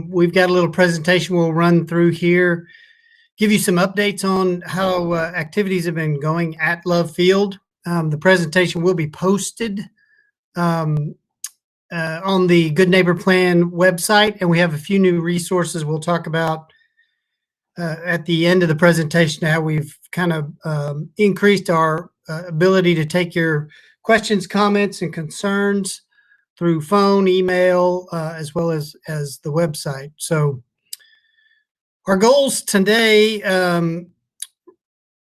We've got a little presentation we'll run through here, give you some updates on how activities have been going at Love Field. The presentation will be posted um, on the Good Neighbor Plan website, and we have a few new resources we'll talk about at the end of the presentation, how we've kind of increased our ability to take your questions, comments, and concerns through phone, email, as well as the website. So our goals today,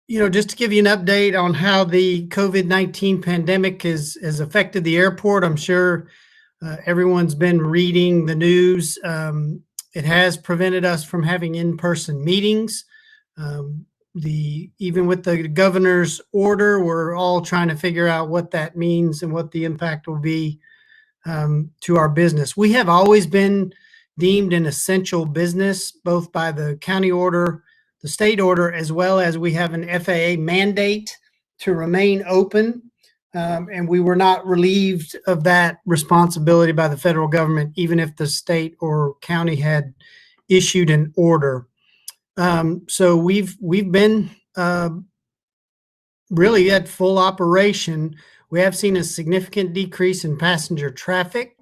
just to give you an update on how the COVID-19 pandemic has affected the airport. I'm sure everyone's been reading the news. It has prevented us from having in-person meetings. Even with the governor's order, we're all trying to figure out what that means and what the impact will be to our business. We have always been deemed an essential business, both by the county order, the state order, as well as we have an FAA mandate to remain open. And we were not relieved of that responsibility by the federal government, even if the state or county had issued an order. So we've been really at full operation. We have seen a significant decrease in passenger traffic.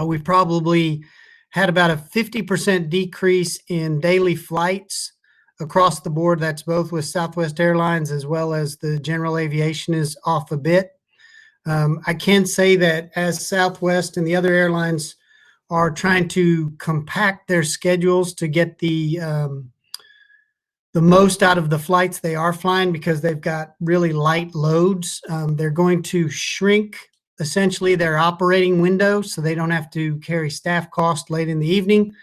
We've probably had about a 50% decrease in daily flights across the board. That's both with Southwest Airlines as well as the general aviation is off a bit. I can say that as Southwest and the other airlines are trying to compact their schedules to get the most out of the flights they are flying, because they've got really light loads. They're going to shrink essentially their operating window so they don't have to carry staff costs late in the evening.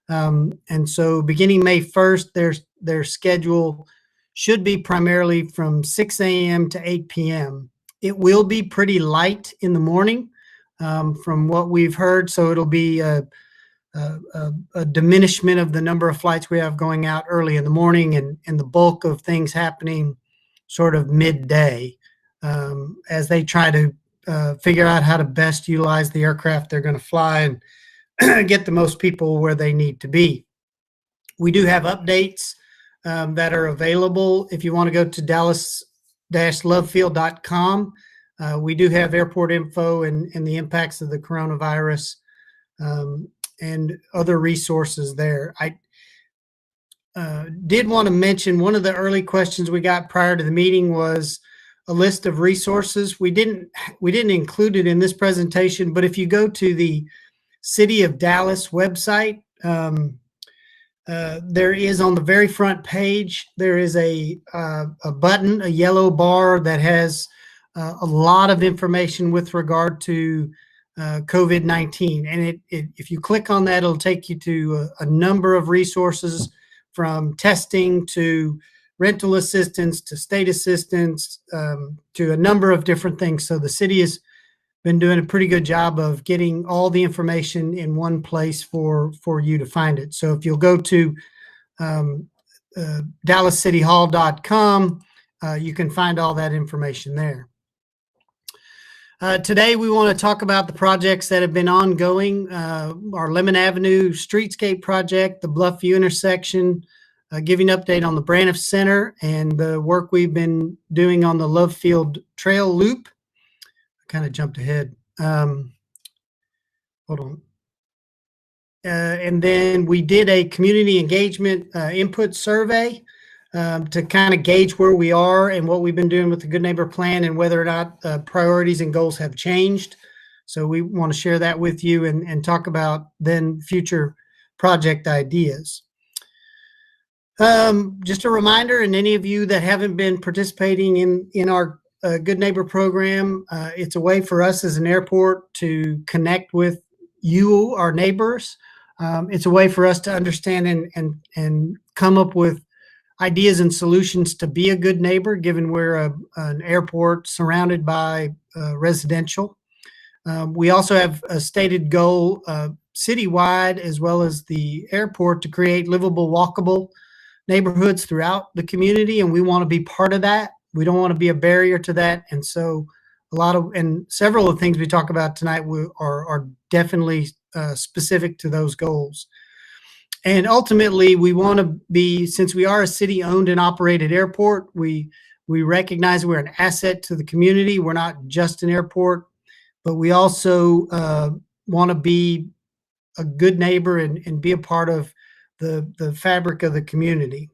And so beginning May 1st, their schedule should be primarily from 6 a.m. to 8 p.m. It will be pretty light in the morning from what we've heard. So it'll be a diminishment of the number of flights we have going out early in the morning, and the bulk of things happening sort of midday as they try to figure out how to best utilize the aircraft they're going to fly and get the most people where they need to be. We do have updates that are available. If you want to go to dallas-lovefield.com, we do have airport info and the impacts of the coronavirus and other resources there. I did want to mention one of the early questions we got prior to the meeting was a list of resources. We didn't include it in this presentation, but if you go to the City of Dallas website, there is on the very front page, there is a button, a yellow bar that has a lot of information with regard to COVID-19. And if you click on that, it'll take you to a number of resources, from testing to rental assistance to state assistance to a number of different things. So the city has been doing a pretty good job of getting all the information in one place for you to find it. So if you'll go to DallasCityHall.com, you can find all that information there. Today, we want to talk about the projects that have been ongoing. Our Lemon Avenue Streetscape project, the Bluffview intersection, giving an update on the Braniff Center and the work we've been doing on the Love Field Trail Loop. I kind of jumped ahead. Hold on. And then we did a community engagement input survey to kind of gauge where we are and what we've been doing with the Good Neighbor Plan and whether or not priorities and goals have changed. So we want to share that with you and talk about then future project ideas. Just a reminder, and any of you that haven't been participating in our Good Neighbor program, it's a way for us as an airport to connect with you, our neighbors. It's a way for us to understand and come up with ideas and solutions to be a good neighbor, given we're an airport surrounded by residential. We also have a stated goal citywide, as well as the airport, to create livable, walkable neighborhoods throughout the community, and we want to be part of that. We don't want to be a barrier to that. And so several of the things we talk about tonight are definitely specific to those goals. And ultimately, we want to be, since we are a city-owned and operated airport, we recognize we're an asset to the community. We're not just an airport, but we also want to be a good neighbor and be a part of the fabric of the community.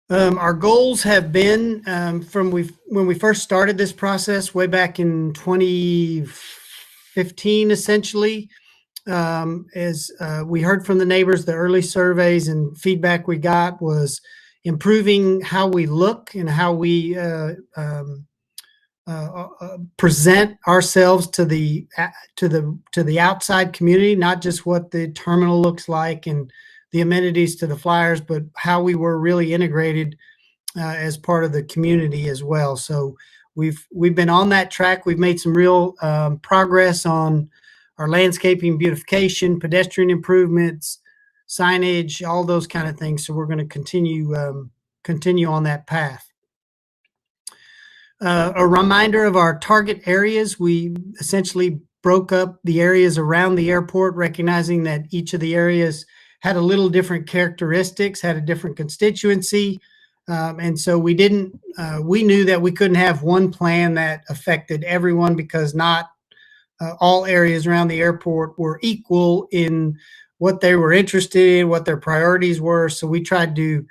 Our goals have been when we first started this process way back in 2015, essentially, as we heard from the neighbors, the early surveys and feedback we got was improving how we look and how we present ourselves to the outside community, not just what the terminal looks like and the amenities to the flyers, but how we were really integrated as part of the community as well. So we've been on that track. We've made some real progress on our landscaping, beautification, pedestrian improvements, signage, all those kind of things. So we're going to continue on that path. A reminder of our target areas. We essentially broke up the areas around the airport, recognizing that each of the areas had a little different characteristics, had a different constituency. And so we knew that we couldn't have one plan that affected everyone, because not all areas around the airport were equal in what they were interested in, what their priorities were. So we tried to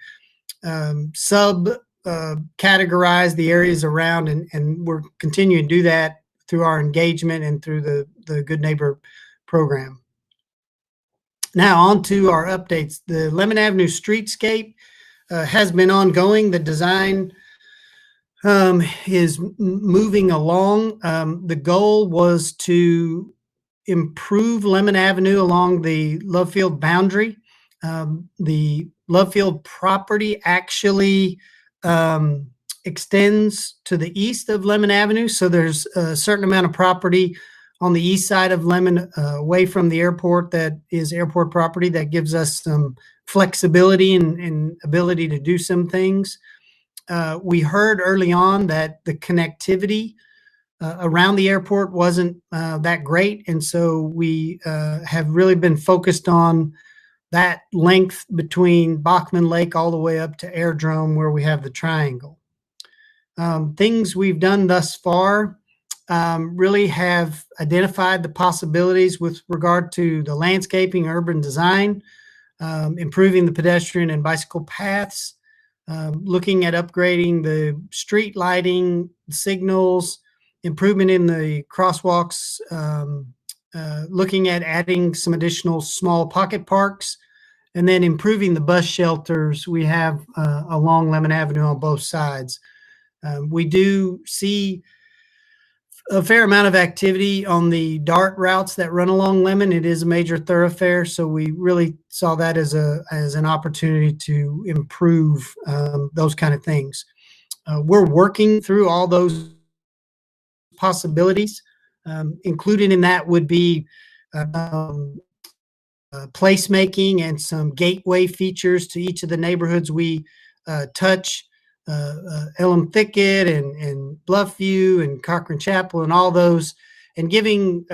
categorize the areas around, and we're continuing to do that through our engagement and through the Good Neighbor program. Now on to our updates. The Lemon Avenue streetscape has been ongoing. The design is moving along. The goal was to improve Lemon Avenue along the Love Field boundary. The Love Field property actually extends to the east of Lemon Avenue. So there's a certain amount of property on the east side of Lemon, away from the airport, that is airport property, that gives us some flexibility and ability to do some things. We heard early on that the connectivity around the airport wasn't that great. And so we have really been focused on that length between Bachman Lake all the way up to Airdrome, where we have the triangle. Things we've done thus far really have identified the possibilities with regard to the landscaping, urban design, improving the pedestrian and bicycle paths, looking at upgrading the street lighting, signals, improvement in the crosswalks, looking at adding some additional small pocket parks, and then improving the bus shelters we have along Lemon Avenue on both sides. We do see a fair amount of activity on the DART routes that run along Lemon. It is a major thoroughfare, so we really saw that as an opportunity to improve those kind of things. We're working through all those possibilities. Included in that would be placemaking and some gateway features to each of the neighborhoods we touch. Elm Thicket and Bluffview and Cochran Chapel and all those, and giving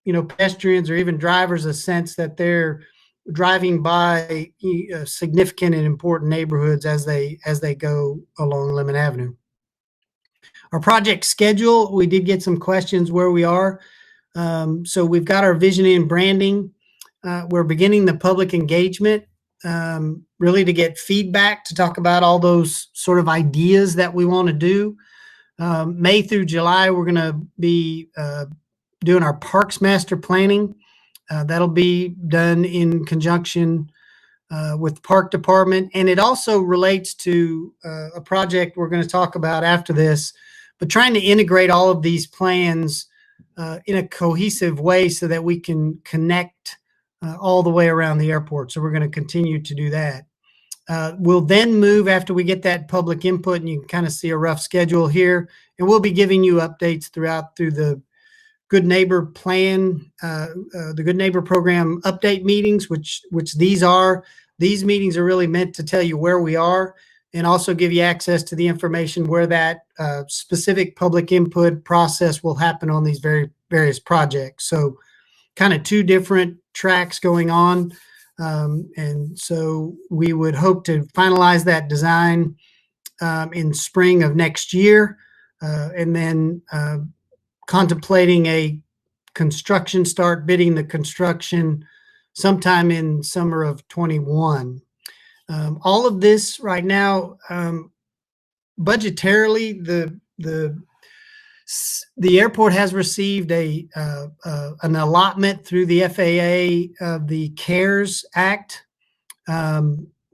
pedestrians or even drivers a sense that they're driving by significant and important neighborhoods as they go along Lemon Avenue. Our project schedule, we did get some questions where we are. So we've got our visioning and branding. We're beginning the public engagement, really to get feedback, to talk about all those sort of ideas that we want to do. May through July, we're going to be doing our parks master planning. That'll be done in conjunction with the park department. And it also relates to a project we're going to talk about after this, but trying to integrate all of these plans in a cohesive way so that we can connect all the way around the airport. So we're going to continue to do that. We'll then move after we get that public input, and you can kind of see a rough schedule here. And we'll be giving you updates through the Good Neighbor plan, the Good Neighbor program update meetings, which these are. These meetings are really meant to tell you where we are and also give you access to the information where that specific public input process will happen on these various projects. So kind of two different tracks going on. And so we would hope to finalize that design in spring of next year, and then contemplating a construction start, bidding the construction sometime in summer of 21. All of this right now, budgetarily, the airport has received an allotment through the FAA of the CARES Act,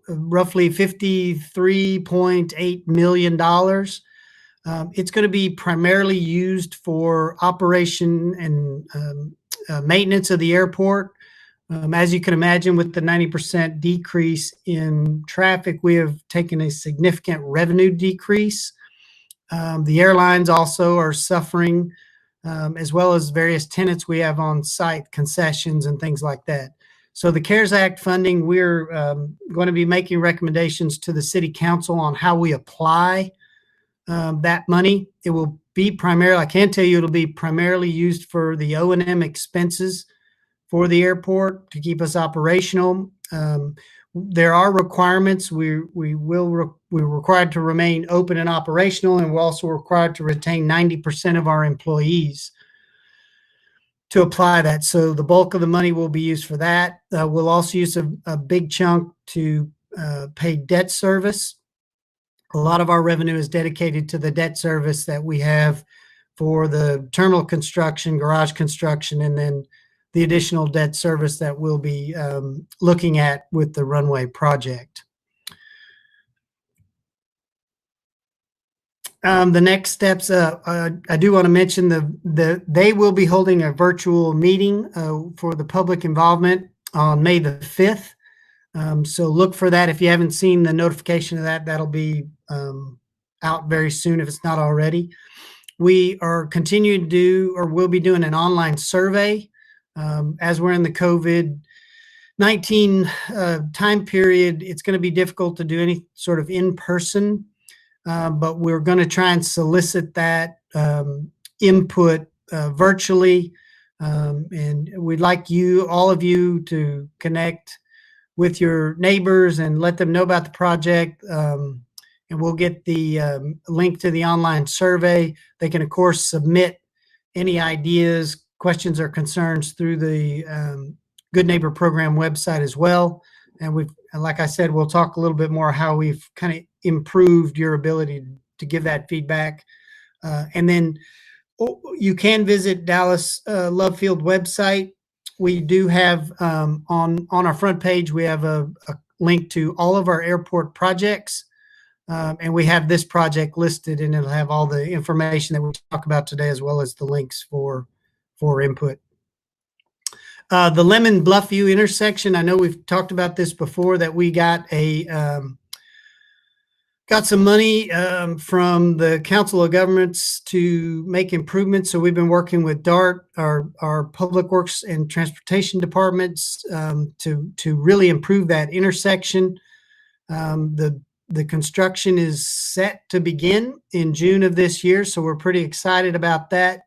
roughly $53.8 million. It's going to be primarily used for operation and maintenance of the airport. As you can imagine, with the 90% decrease in traffic, we have taken a significant revenue decrease. The airlines also are suffering, as well as various tenants we have on site, concessions and things like that. So the CARES Act funding, we're going to be making recommendations to the city council on how we apply that money. It will be primarily, I can tell you, it'll be primarily used for the O&M expenses for the airport to keep us operational. There are requirements. We're required to remain open and operational, and we're also required to retain 90% of our employees to apply that. So the bulk of the money will be used for that. We'll also use a big chunk to pay debt service. A lot of our revenue is dedicated to the debt service that we have for the terminal construction, garage construction, and then the additional debt service that we'll be looking at with the runway project. The next steps, I do want to mention they will be holding a virtual meeting for the public involvement on May the 5th. So look for that. If you haven't seen the notification of that, that'll be out very soon if it's not already. We are continuing to do, or will be doing, an online survey. As we're in the COVID-19 time period, it's going to be difficult to do any sort of in-person, but we're going to try and solicit that input virtually. And we'd like all of you to connect with your neighbors and let them know about the project. And we'll get the link to the online survey. They can, of course, submit any ideas, questions, or concerns through the Good Neighbor Program website as well. And like I said, we'll talk a little bit more how we've kind of improved your ability to give that feedback. And then you can visit Dallas Love Field website. We do have on our front page, we have a link to all of our airport projects. And we have this project listed, and it'll have all the information that we talk about today, as well as the links for input. The Lemon Bluffview intersection, I know we've talked about this before, that we got some money from the Council of Governments to make improvements. So we've been working with DART, our Public Works and Transportation departments, to really improve that intersection. The construction is set to begin in June of this year, so we're pretty excited about that.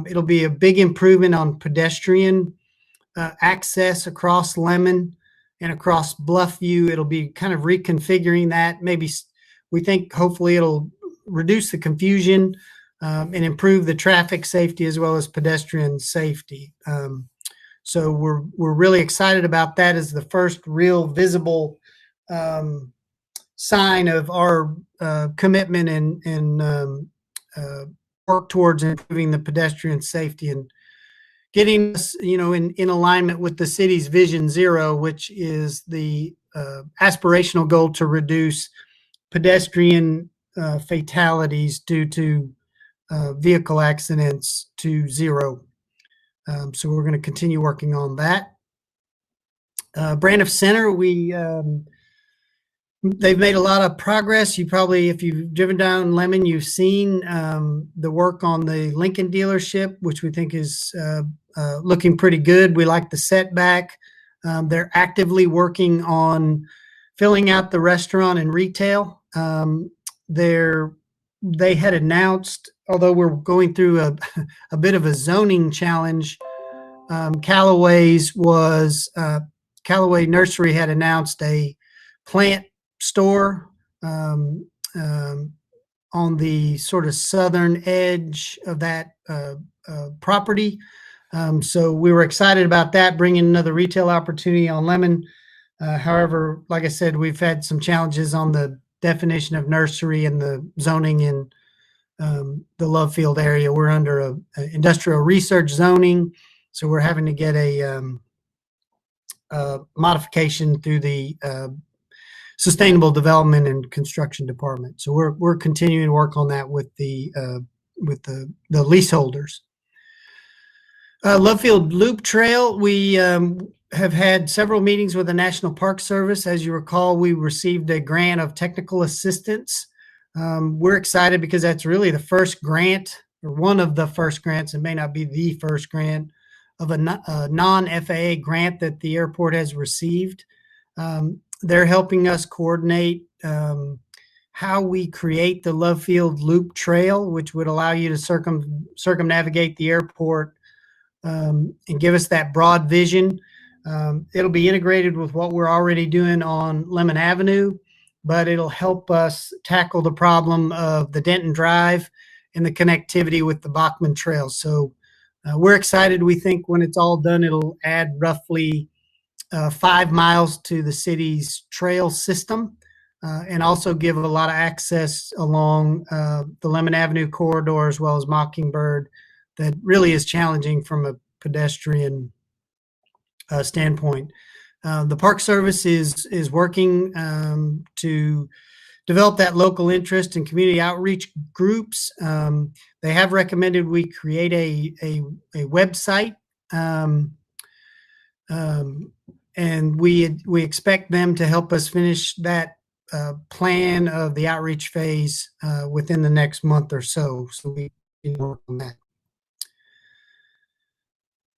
It'll be a big improvement on pedestrian access across Lemon and across Bluffview. It'll be kind of reconfiguring that. Maybe we think hopefully it'll reduce the confusion and improve the traffic safety as well as pedestrian safety. So we're really excited about that as the first real visible sign of our commitment and work towards improving the pedestrian safety and getting us, in alignment with the city's Vision Zero, which is the aspirational goal to reduce pedestrian fatalities due to vehicle accidents to zero. So we're going to continue working on that. Braniff Center, they've made a lot of progress. You probably, if you've driven down Lemon, you've seen the work on the Lincoln dealership, which we think is looking pretty good. We like the setback. They're actively working on filling out the restaurant and retail. They had announced, although we're going through a bit of a zoning challenge Callaway's was Callaway Nursery had announced a plant store on the sort of southern edge of that property. So we were excited about that, bringing another retail opportunity on Lemon. However, like I said, we've had some challenges on the definition of nursery and the zoning in the Love Field area. We're under a industrial research zoning, so we're having to get a modification through the Sustainable Development and Construction Department. So we're continuing to work on that with the leaseholders. Love Field Loop Trail, we have had several meetings with the National Park Service. As you recall, we received a grant of technical assistance. We're excited because that's really the first grant, or one of the first grants. It may not be the first grant of a non-FAA grant that the airport has received. They're helping us coordinate how we create the Love Field Loop Trail, which would allow you to circumnavigate the airport and give us that broad vision. It'll be integrated with what we're already doing on Lemon Avenue, but it'll help us tackle the problem of the Denton Drive and the connectivity with the Bachman Trail. So we're excited. We think when it's all done, it'll add roughly 5 miles to the city's trail system and also give a lot of access along the Lemon Avenue corridor as well as Mockingbird that really is challenging from a pedestrian standpoint. The Park Service is working to develop that local interest in community outreach groups. They have recommended we create a website, and we expect them to help us finish that plan of the outreach phase within the next month or so. So we can work on that.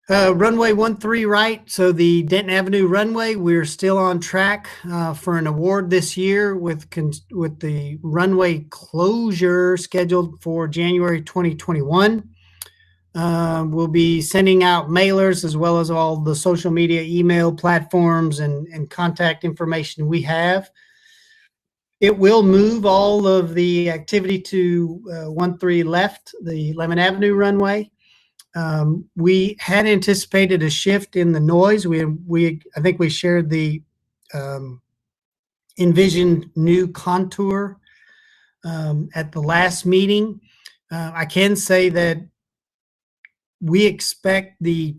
Runway 13 right. So the Denton Avenue runway, we're still on track for an award this year with the runway closure scheduled for January 2021. We'll be sending out mailers as well as all the social media email platforms and contact information we have. It will move all of the activity to 13 left, the Lemon Avenue runway. We had anticipated a shift in the noise. I think we shared the envisioned new contour at the last meeting. I can say that we expect the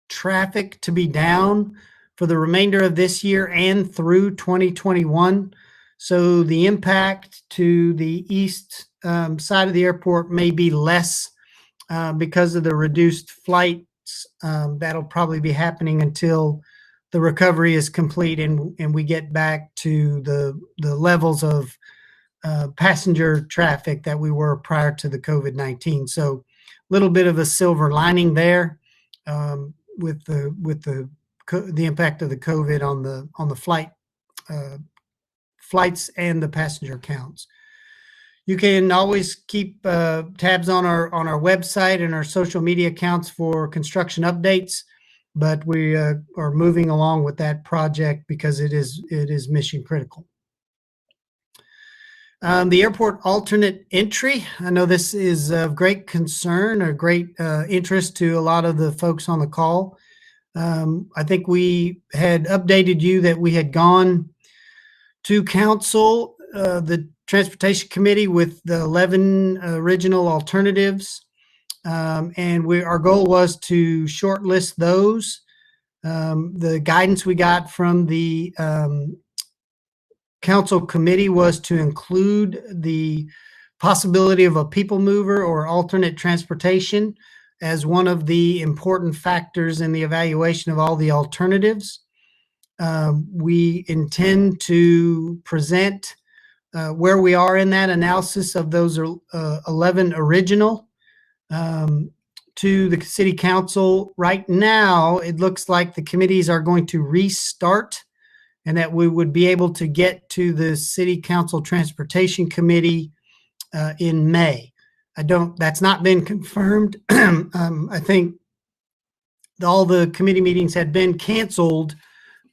traffic to be down for the remainder of this year and through 2021. So the impact to the east side of the airport may be less because of the reduced flights. That'll probably be happening until the recovery is complete and we get back to the levels of passenger traffic that we were prior to the COVID-19. So a little bit of a silver lining there with the impact of the COVID on the flights and the passenger counts. You can always keep tabs on our website and our social media accounts for construction updates, but we are moving along with that project because it is mission critical. The airport alternate entry. I know this is of great concern or great interest to a lot of the folks on the call. I think we had updated you that we had gone to council, the Transportation Committee, with the 11 original alternatives. And our goal was to shortlist those. The guidance we got from the council committee was to include the possibility of a people mover or alternate transportation as one of the important factors in the evaluation of all the alternatives. We intend to present where we are in that analysis of those 11 original to the city council. Right now, it looks like the committees are going to restart and that we would be able to get to the City Council Transportation Committee in May. That's not been confirmed. I think all the committee meetings had been canceled.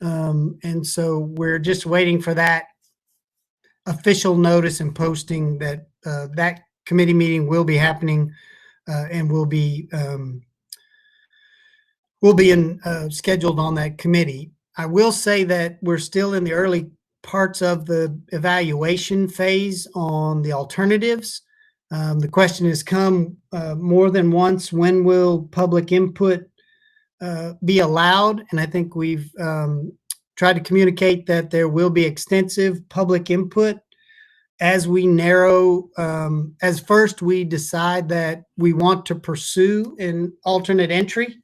And so we're just waiting for that official notice and posting that that committee meeting will be happening and will be scheduled on that committee. I will say that we're still in the early parts of the evaluation phase on the alternatives. The question has come more than once: when will public input be allowed? And I think we've tried to communicate that there will be extensive public input as we narrow, as first we decide that we want to pursue an alternate entry.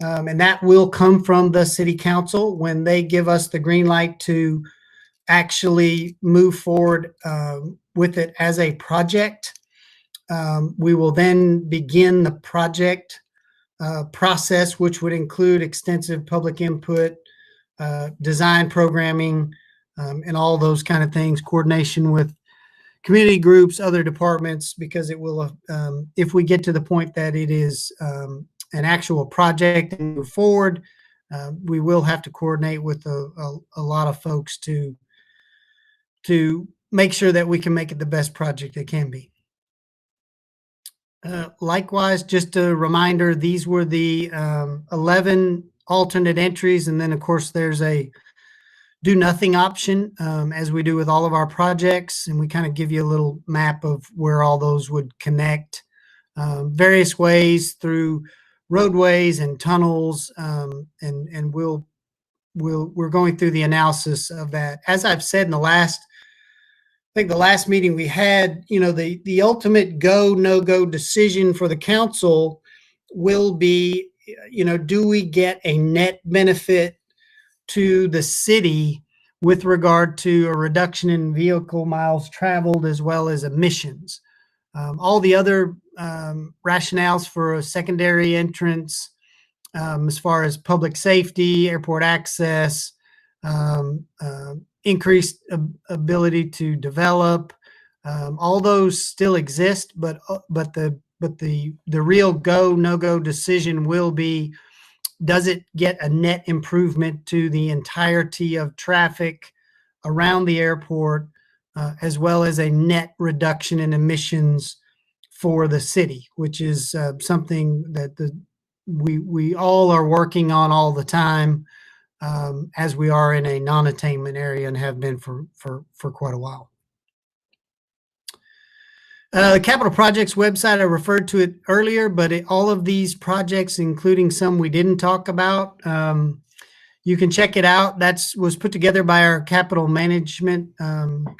And that will come from the city council when they give us the green light to actually move forward with it as a project. We will then begin the project process, which would include extensive public input, design programming, and all those kind of things, coordination with community groups, other departments, because it will, if we get to the point that it is an actual project and move forward, we will have to coordinate with a lot of folks to make sure that we can make it the best project it can be. Likewise, just a reminder, these were the 11 alternate entries. And then, of course, there's a do nothing option, as we do with all of our projects. And we kind of give you a little map of where all those would connect, various ways through roadways and tunnels. And we're going through the analysis of that. As I've said in the last meeting we had, the ultimate go, no-go decision for the council will be, do we get a net benefit to the city with regard to a reduction in vehicle miles traveled as well as emissions? All the other rationales for a secondary entrance, as far as public safety, airport access, increased ability to develop, all those still exist, but the real go no go decision will be, does it get a net improvement to the entirety of traffic around the airport, as well as a net reduction in emissions for the city, which is something that we all are working on all the time, as we are in a non-attainment area and have been for quite a while. The capital projects website, I referred to it earlier, but all of these projects, including some we didn't talk about, you can check it out. That was put together by our capital management,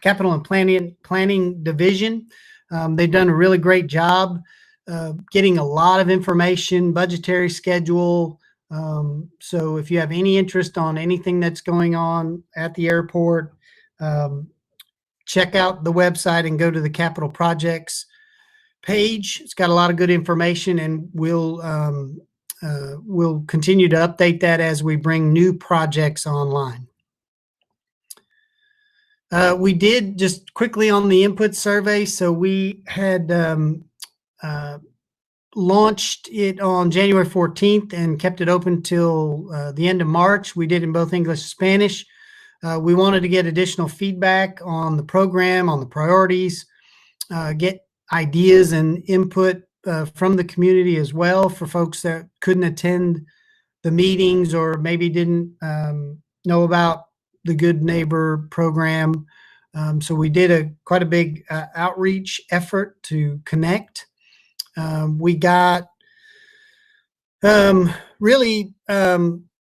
capital and planning division. They've done a really great job getting a lot of information, budgetary schedule. So if you have any interest on anything that's going on at the airport, check out the website and go to the capital projects page. It's got a lot of good information, and we'll continue to update that as we bring new projects online. We did, just quickly on the input survey. So we had launched it on January 14th and kept it open till the end of March. We did in both English and Spanish. We wanted to get additional feedback on the program, on the priorities, get ideas and input from the community as well, for folks that couldn't attend the meetings or maybe didn't know about the Good Neighbor program. So we did quite a big outreach effort to connect. We got really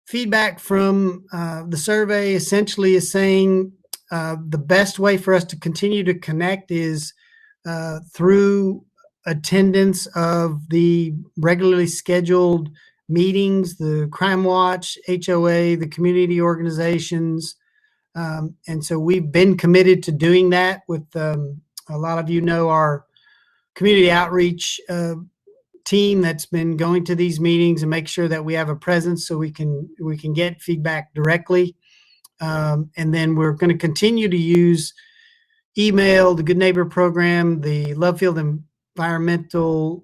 feedback from the survey. Essentially is saying the best way for us to continue to connect is through attendance of the regularly scheduled meetings, the Crime Watch, HOA, the community organizations. And so we've been committed to doing that with a lot of our community outreach team that's been going to these meetings and make sure that we have a presence so we can get feedback directly. And then we're going to continue to use email, the Good Neighbor program, the Love Field Environmental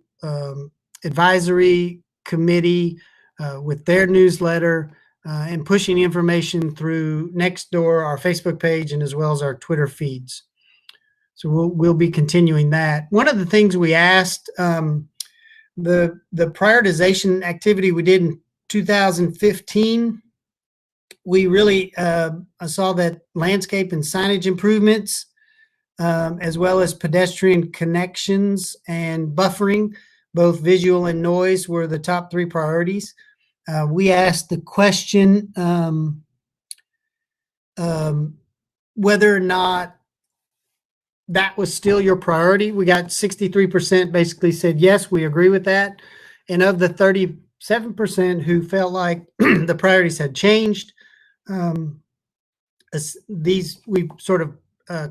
Advisory Committee, with their newsletter and pushing information through Nextdoor, our Facebook page, and as well as our Twitter feeds. So we'll be continuing that. One of the things we asked, the prioritization activity we did in 2015, we really saw that landscape and signage improvements, as well as pedestrian connections and buffering, both visual and noise, were the top 3 priorities. We asked the question whether or not that was still your priority. We got 63% basically said, yes, we agree with that. And of the 37% who felt like the priorities had changed, these, we sort of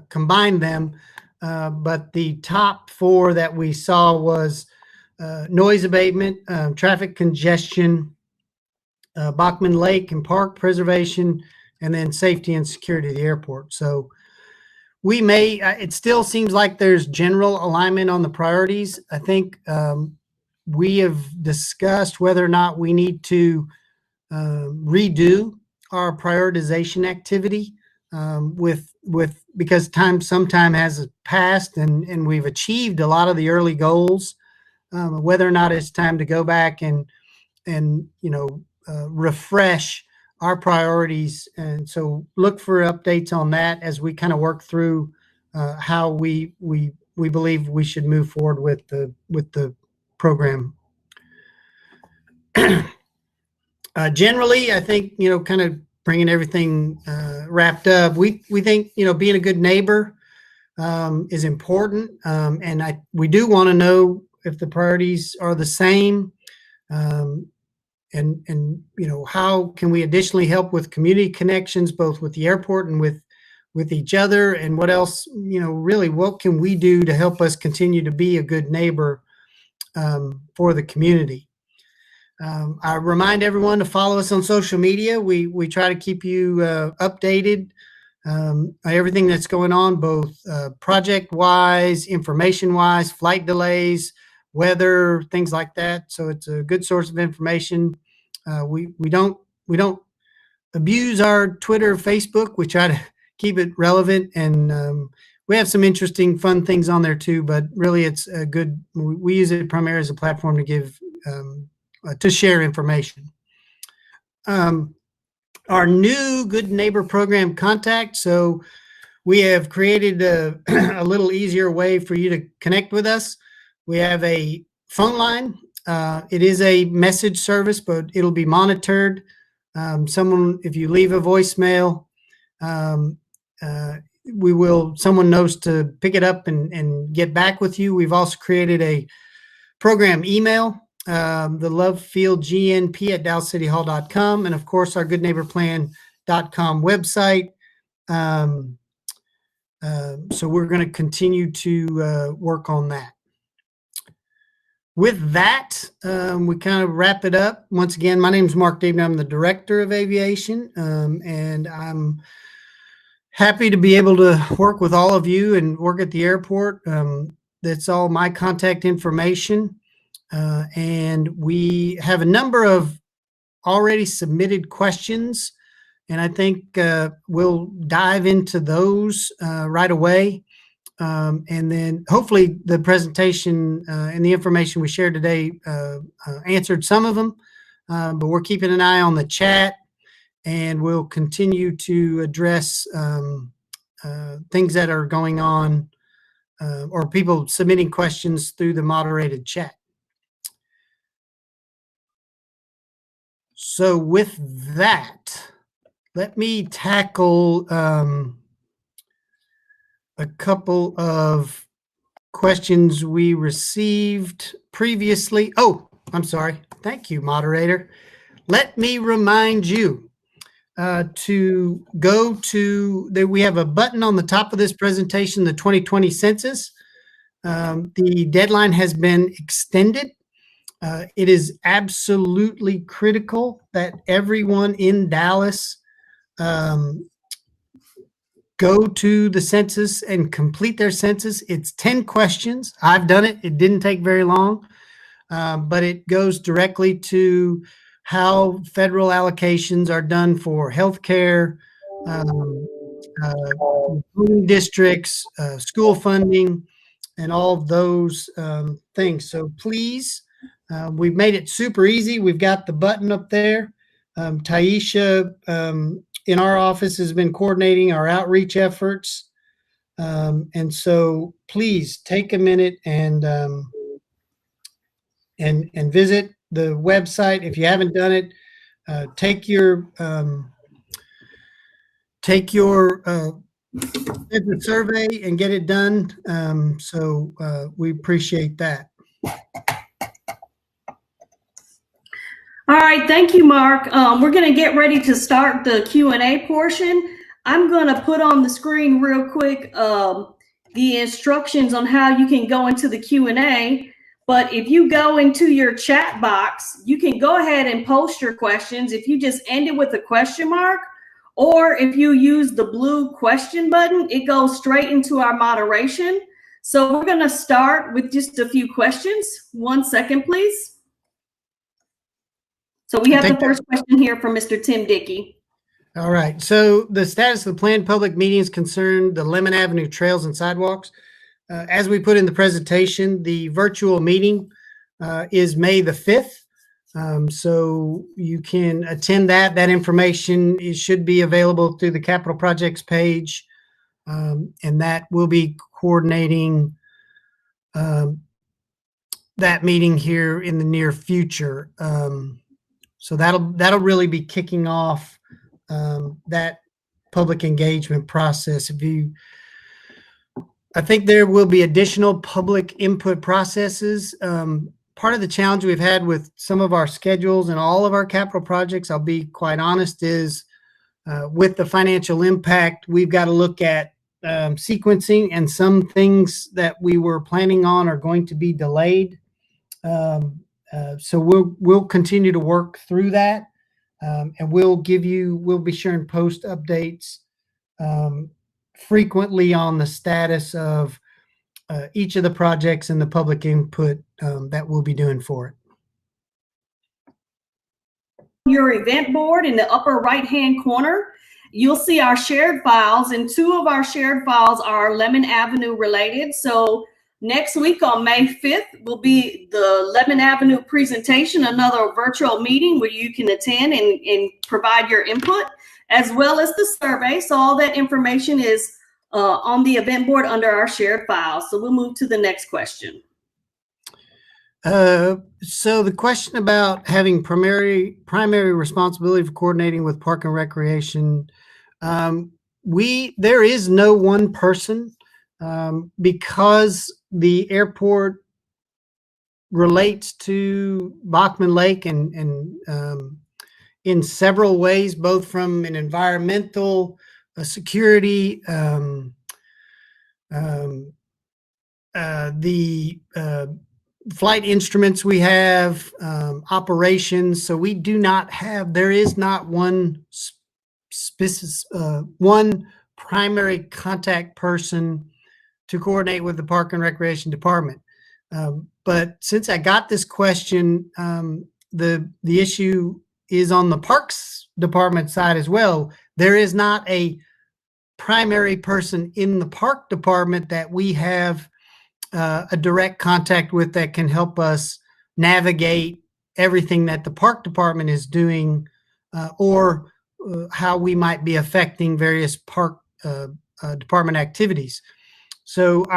combined them, but the top 4 that we saw was noise abatement, traffic congestion, Bachman Lake and Park preservation, and then safety and security of the airport. So we may, it still seems like there's general alignment on the priorities. I think we have discussed whether or not we need to redo our prioritization activity because some time has passed and we've achieved a lot of the early goals, whether or not it's time to go back and refresh our priorities. And so look for updates on that as we kind of work through how we believe we should move forward with the program. Generally, I think, kind of bringing everything wrapped up, we think, being a good neighbor is important. And we do want to know if the priorities are the same. And how can we additionally help with community connections, both with the airport and with each other, and what else, really what can we do to help us continue to be a good neighbor for the community. I remind everyone to follow us on social media. We try to keep you updated, everything that's going on, both project-wise, information-wise, flight delays, weather, things like that. So it's a good source of information. We don't abuse our Twitter, Facebook. We try to keep it relevant, and we have some interesting, fun things on there too. But really, it's a good. We use it primarily as a platform to give to share information. Our new Good Neighbor Program contact. So we have created a little easier way for you to connect with us. We have a phone line. It is a message service, but it'll be monitored. If you leave a voicemail, someone knows to pick it up and get back with you. We've also created a program email, the lovefieldgnp@dallascityhall.com, and of course our goodneighborplan.com website. So we're going to continue to work on that. With that, we kind of wrap it up. Once again, my name is Mark David. I'm the Director of Aviation, and I'm happy to be able to work with all of you and work at the airport. That's all my contact information. And we have a number of already submitted questions, and I think we'll dive into those right away. And then hopefully the presentation and the information we shared today answered some of them, but we're keeping an eye on the chat, and we'll continue to address things that are going on or people submitting questions through the moderated chat. So with that, let me tackle a couple of questions we received previously. Oh, I'm sorry. Thank you, moderator. Let me remind you to go to, we have a button on the top of this presentation, the 2020 census. The deadline has been extended. It is absolutely critical that everyone in Dallas go to the census and complete their census. It's 10 questions. I've done it. It didn't take very long, but it goes directly to how federal allocations are done for healthcare, districts, school funding, and all of those things. So please, we've made it super easy. We've got the button up there. Taisha in our office has been coordinating our outreach efforts. And so please take a minute and visit the website. If you haven't done it, take your survey and get it done. So we appreciate that. All right, thank you, Mark. We're going to get ready to start the Q&A portion. I'm going to put on the screen real quick the instructions on how you can go into the Q&A. But if you go into your chat box, you can go ahead and post your questions. If you just end it with a question mark, or if you use the blue question button, it goes straight into our moderation. So we're going to start with just a few questions. 1 second, please. So we have the first question here from Mr. Tim Dickey. All right. So the status of the planned public meetings concerned the Lemon Avenue trails and sidewalks. As we put in the presentation, the virtual meeting is May the 5th. So you can attend that. That information should be available through the capital projects page. And that will be coordinating that meeting here in the near future. So that'll really be kicking off that public engagement process. I think there will be additional public input processes. Part of the challenge we've had with some of our schedules and all of our capital projects, I'll be quite honest, is with the financial impact, we've got to look at sequencing, and some things that we were planning on are going to be delayed. So we'll continue to work through that, and we'll be sure and post updates frequently on the status of each of the projects and the public input that we'll be doing for it. Your event board in the upper right-hand corner, you'll see our shared files, and 2 of our shared files are Lemon Avenue related. So next week on May 5th will be the Lemon Avenue presentation, another virtual meeting where you can attend and provide your input, as well as the survey. So all that information is on the event board under our shared files. So we'll move to the next question. So the question about having primary responsibility for coordinating with Park and Recreation, there is no one person because the airport relates to Bachman Lake and in several ways, both from an environmental, security, the flight instruments we have, operations. So we do not have, there is not one one primary contact person to coordinate with the Park and Recreation Department. But since I got this question, the issue is on the Parks Department side as well. There is not a primary person in the Park Department that we have a direct contact with that can help us navigate everything that the Park Department is doing, or how we might be affecting various Park Department activities. So I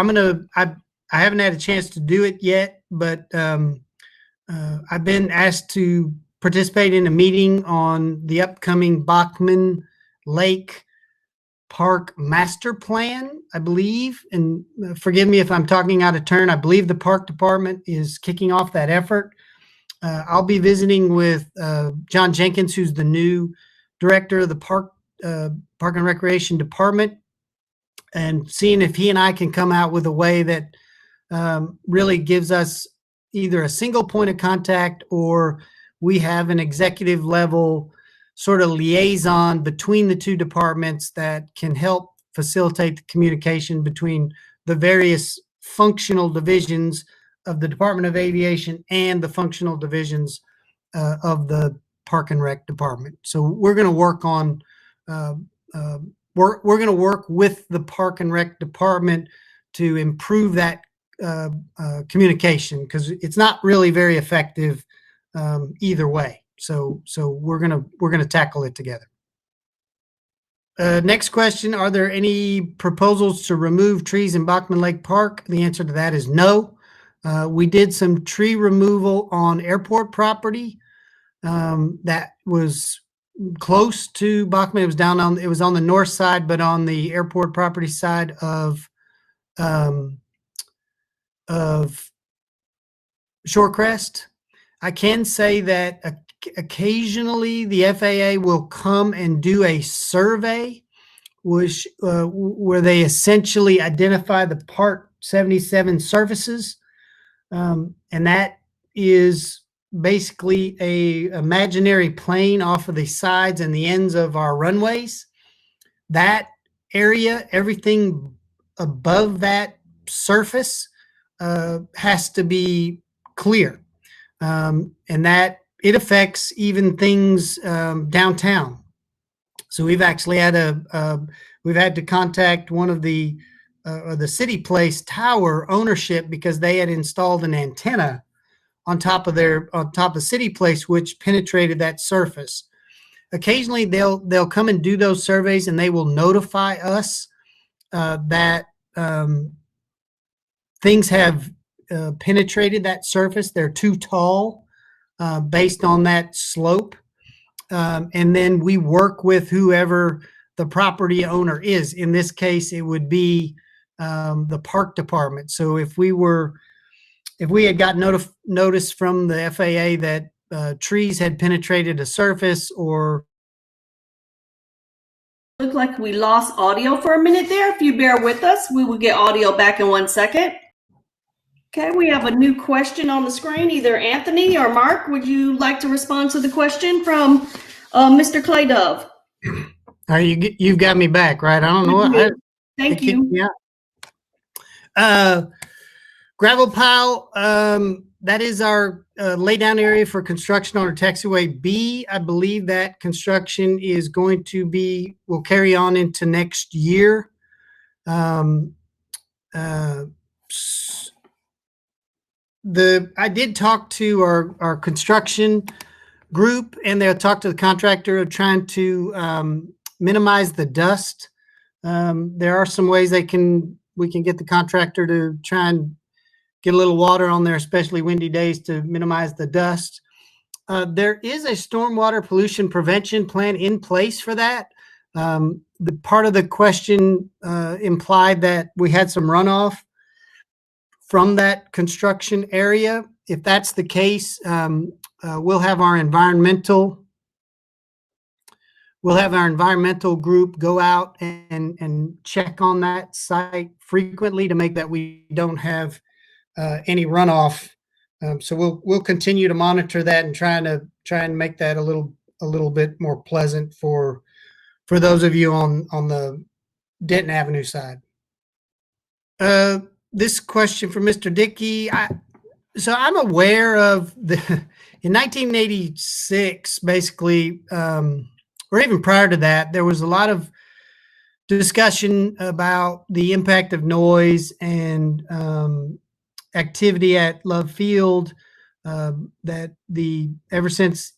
haven't had a chance to do it yet, but I've been asked to participate in a meeting on the upcoming Bachman Lake Park Master Plan, I believe. And forgive me if I'm talking out of turn. I believe the Park Department is kicking off that effort. I'll be visiting with John Jenkins, who's the new director of the Park and Recreation Department, and seeing if he and I can come out with a way that really gives us either a single point of contact, or we have an executive level sort of liaison between the 2 departments that can help facilitate the communication between the various functional divisions of the Department of Aviation and the functional divisions of the Park and Rec Department. So we're going to work on we're going to work with the Park and Rec Department to improve that communication, because it's not really very effective either way. So we're gonna tackle it together. Next question: are there any proposals to remove trees in Bachman Lake Park? The answer to that is no. We did some tree removal on airport property that was close to Bachman. It was on the north side, but on the airport property side of Shorecrest. I can say that occasionally the FAA will come and do a survey, which where they essentially identify the Part 77 surfaces, and that is basically a imaginary plane off of the sides and the ends of our runways. That area, everything above that surface has to be clear, and that it affects even things downtown. So we've actually had to contact one of the City Place Tower ownership, because they had installed an antenna on top of the City Place, which penetrated that surface. Occasionally they'll come and do those surveys, and they will notify us that things have penetrated that surface. They're too tall based on that slope. And then we work with whoever the property owner is. In this case, it would be the park department. So if we had got notice from the FAA that trees had penetrated a surface, or looked like we lost audio for a minute there. If you bear with us, we will get audio back in 1 second. Okay, we have a new question on the screen. Either Anthony or Mark, would you like to respond to the question from Mr. Clay Dove? You've got me back, right? I don't know what. Thank you. Yeah. Gravel pile, that is our laydown area for construction on our taxiway B. I believe that construction is will carry on into next year. I did talk to our construction group, and they'll talk to the contractor of trying to minimize the dust. There are some ways we can get the contractor to try and get a little water on there, especially windy days, to minimize the dust. There is a stormwater pollution prevention plan in place for that. The part of the question implied that we had some runoff from that construction area. If that's the case, we'll have our environmental group go out and check on that site frequently to make that we don't have any runoff. So we'll continue to monitor that and try and make that a little bit more pleasant for those of you on the Denton Avenue side. This question from Mr. Dickey. So I'm aware of in 1986, basically, or even prior to that, there was a lot of discussion about the impact of noise and activity at Love Field, that ever since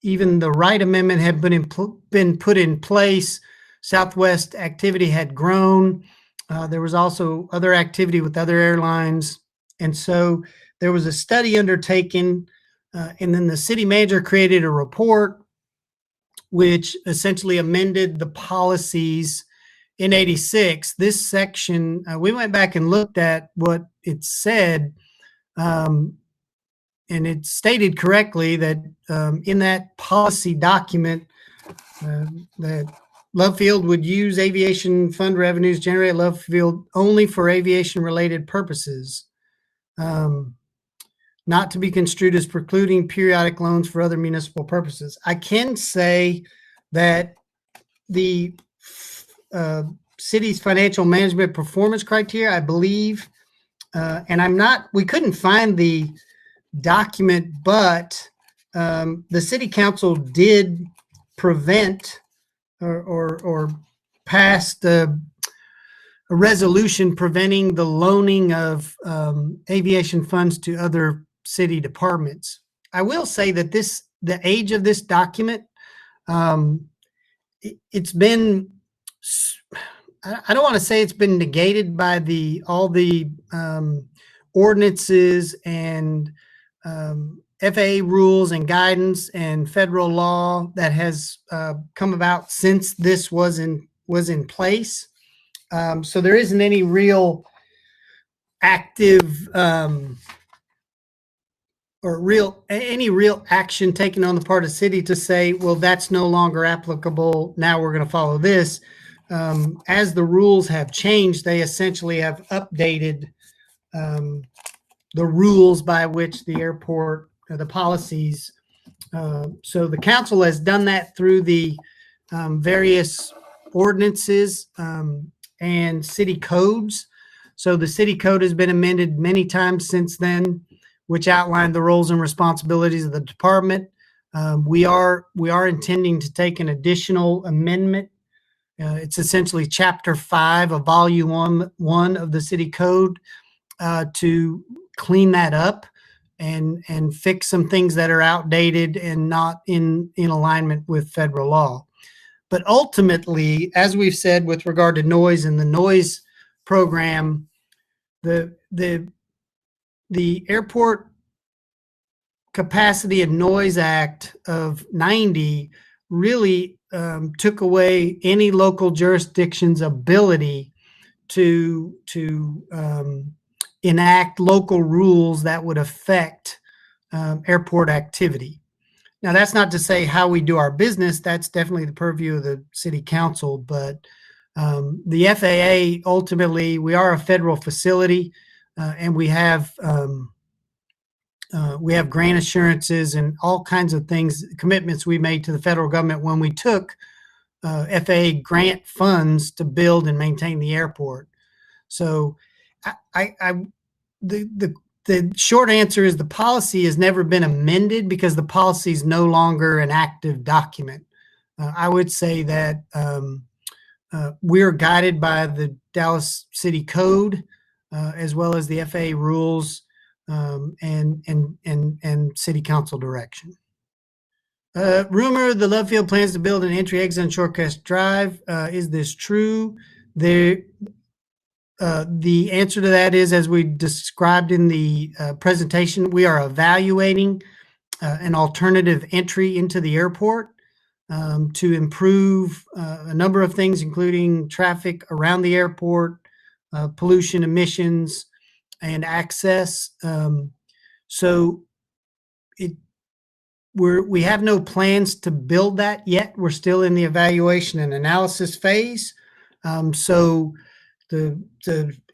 even the Wright Amendment had been put in place, Southwest activity had grown. There was also other activity with other airlines. And so there was a study undertaken, and then the city manager created a report which essentially amended the policies in 86. This section, we went back and looked at what it said, and it stated correctly that in that policy document that Love Field would use aviation fund revenues generated at Love Field only for aviation-related purposes, not to be construed as precluding periodic loans for other municipal purposes. I can say that the city's financial management performance criteria, I believe, and we couldn't find the document, but the city council did prevent or passed a resolution preventing the loaning of aviation funds to other city departments. I will say that the age of this document, it's been, I don't want to say it's been negated by all the ordinances and FAA rules and guidance and federal law that has come about since this was in place. So there isn't any real active any real action taken on the part of the city to say, well, that's no longer applicable. Now we're going to follow this. As the rules have changed, they essentially have updated the rules by which the airport, the policies. So the council has done that through the various ordinances and city codes. So the city code has been amended many times since then, which outlined the roles and responsibilities of the department. We are intending to take an additional amendment. It's essentially Chapter 5 of Volume 1 of the City Code to clean that up and fix some things that are outdated and not in alignment with federal law. But ultimately, as we've said with regard to noise and the noise program, the Airport Capacity and Noise Act of 90 really took away any local jurisdiction's ability to enact local rules that would affect airport activity. Now, that's not to say how we do our business. That's definitely the purview of the city council. But the FAA, ultimately, we are a federal facility, and we have grant assurances and all kinds of things, commitments we made to the federal government when we took FAA grant funds to build and maintain the airport. So the short answer is the policy has never been amended because the policy is no longer an active document. I would say that we're guided by the Dallas City Code as well as the FAA rules and city council direction. Rumor the Love Field plans to build an entry exit on Shorecrest Drive. Is this true? The answer to that is, as we described in the presentation, we are evaluating an alternative entry into the airport to improve a number of things, including traffic around the airport, pollution, emissions, and access. So we have no plans to build that yet. We're still in the evaluation and analysis phase. So the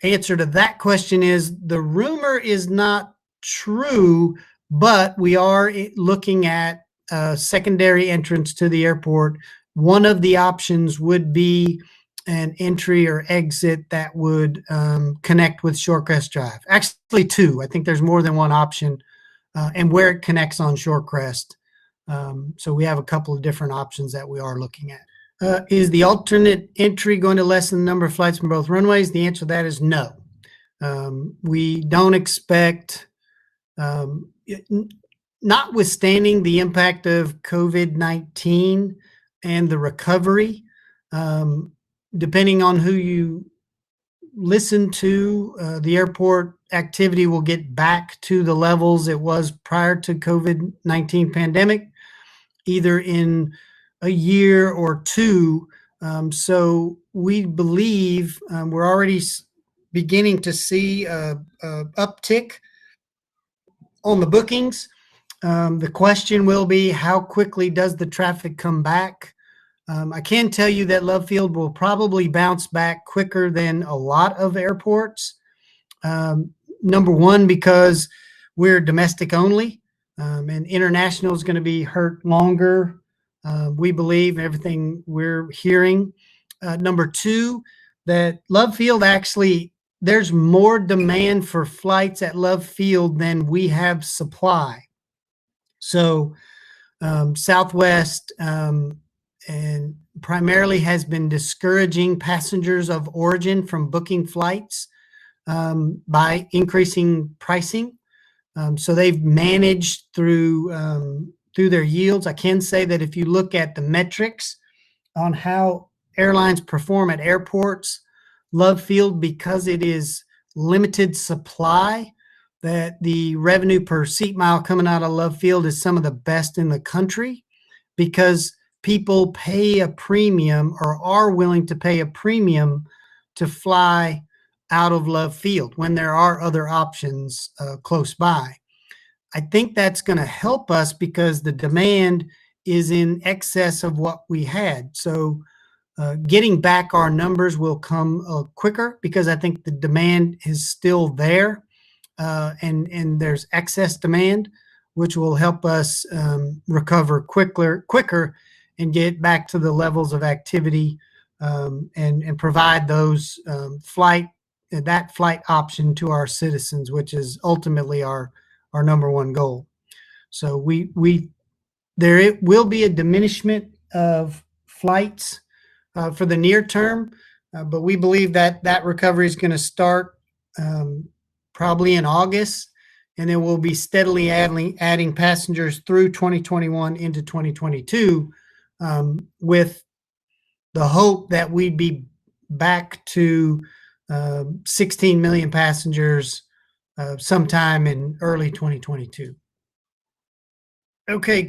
answer to that question is the rumor is not true, but we are looking at a secondary entrance to the airport. One of the options would be an entry or exit that would connect with Shorecrest Drive. Actually, two. I think there's more than one option, and where it connects on Shorecrest. So we have a couple of different options that we are looking at. Is the alternate entry going to lessen the number of flights from both runways? The answer to that is no. We don't expect, notwithstanding the impact of COVID-19 and the recovery, depending on who you listen to, the airport activity will get back to the levels it was prior to COVID-19 pandemic, either in a year or two. So we believe we're already beginning to see a uptick on the bookings. The question will be, how quickly does the traffic come back? I can tell you that Love Field will probably bounce back quicker than a lot of airports. Number one, because we're domestic only, and international is going to be hurt longer. We believe everything we're hearing. Number two, that Love Field actually, there's more demand for flights at Love Field than we have supply. So Southwest and primarily has been discouraging passengers of origin from booking flights by increasing pricing. So they've managed through their yields. I can say that if you look at the metrics on how airlines perform at airports, Love Field, because it is limited supply, that the revenue per seat mile coming out of Love Field is some of the best in the country, because people pay a premium or are willing to pay a premium to fly out of Love Field when there are other options close by. I think that's going to help us because the demand is in excess of what we had. So getting back our numbers will come quicker because I think the demand is still there, and there's excess demand, which will help us recover quicker and get back to the levels of activity and provide those flight option to our citizens, which is ultimately our number one goal. So there will be a diminishment of flights for the near term, but we believe that recovery is going to start probably in August, and then we'll be steadily adding passengers through 2021 into 2022 with the hope that we'd be back to 16 million passengers sometime in early 2022. Okay,